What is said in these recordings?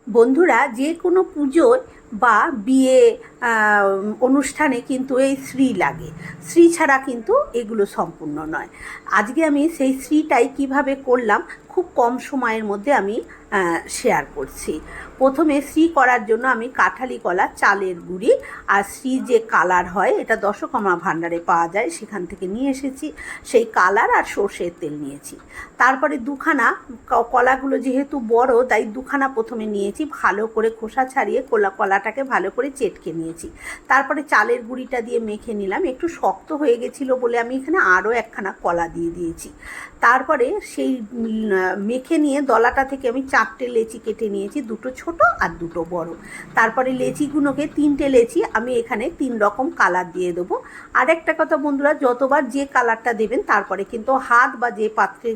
বন্ধুরা, যে কোনো পুজোয় বা বিয়ে অনুষ্ঠানে কিন্তু এই শ্রী লাগে। শ্রী ছাড়া কিন্তু এগুলো সম্পূর্ণ নয়। আজকে আমি সেই শ্রীটাই কিভাবে করলাম খুব কম সময়ের মধ্যে আমি শেয়ার করছি। প্রথমে শ্রী করার জন্য আমি কাঁঠালি কলা, চালের গুঁড়ি আর শ্রী যে কালার হয়, এটা দশকর্মা ভাণ্ডারে পাওয়া যায়, সেখান থেকে নিয়ে এসেছি। সেই কালার আর সর্ষের তেল নিয়েছি। তারপরে দুখানা কলাগুলো যেহেতু বড়, তাই দুখানা প্রথমে নিয়েছি, ভালো করে খোসা ছাড়িয়ে কলাটাকে ভালো করে চেটকে নিয়েছি। তারপরে চালের গুঁড়িটা দিয়ে মেখে নিলাম। একটু শক্ত হয়ে গেছিলো বলে আমি এখানে আরও একখানা কলা দিয়ে দিয়েছি। তারপরে সেই মেখে নিয়ে দলাটা থেকে আমি 4টে লেচি কেটে নিয়েছি, 2টো ছোট আর 2টো বড়। তারপরে লেচিগুলোকে 3টে লেচি আমি এখানে 3 রকম কালার দিয়ে দেবো। আর একটা কথা বন্ধুরা, যতবার যে কালারটা দেবেন তারপরে কিন্তু হাত বা যে পাত্রে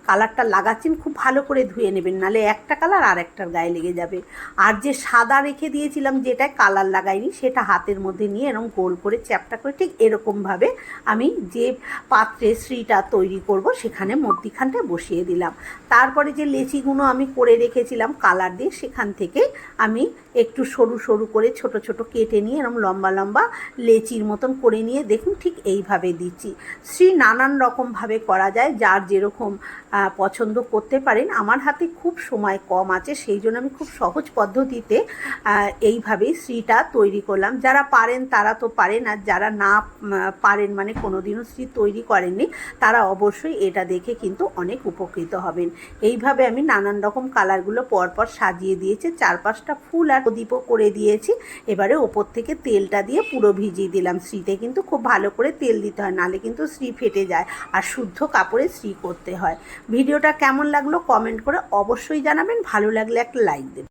কালারটা লাগাচ্ছেন খুব ভালো করে ধুয়ে নেবেন, নাহলে একটা কালার আর একটার গায়ে লেগে যাবে। আর যে সাদা রেখে দিয়েছিলাম, যেটায় কালার লাগাইনি, সেটা হাতের মধ্যে নিয়ে এরকম গোল করে চ্যাপটা করে ঠিক এরকমভাবে আমি যে পাত্রে শ্রীটা তৈরি করব সেখানে মধ্যিখানটায় বসিয়ে দিলাম। তারপরে যে লেচিগুলো আমি করে রেখেছিলাম কালার দিয়ে, সেখান থেকে আমি একটু সরু সরু করে ছোট ছোট কেটে নিয়ে এরকম লম্বা লম্বা লেচির মতন করে নিয়ে দেখুন ঠিক এইভাবে দিচ্ছি। শ্রী নানান রকমভাবে করা যায়, যার যেরকম পছন্দ করতে পারেন। আমার হাতে খুব সময় কম আছে, সেই জন্য আমি খুব সহজ পদ্ধতিতে এইভাবেই শ্রীটা তৈরি করলাম। যারা পারেন তারা তো পারেন, আর যারা না পারেন মানে কোনোদিনও শ্রী তৈরি করেননি, তারা অবশ্যই এটা দেখে কিন্তু অনেক উপকৃত হবেন। এইভাবে আমি নানান রকম কালারগুলো পরপর সাজিয়ে দিয়েছি, 4-5টা ফুল আর প্রদীপও করে দিয়েছি। এবারে ওপর থেকে তেলটা দিয়ে পুরো ভিজিয়ে দিলাম। শ্রীতে কিন্তু খুব ভালো করে তেল দিতে হয়, নাহলে কিন্তু শ্রী ফেটে যায়, আর শুদ্ধ কাপড়ে শ্রী করতে হয়। ভিডিওটা কেমন লাগলো কমেন্ট করে অবশ্যই জানাবেন, ভালো লাগলে একটা লাইক দেবেন।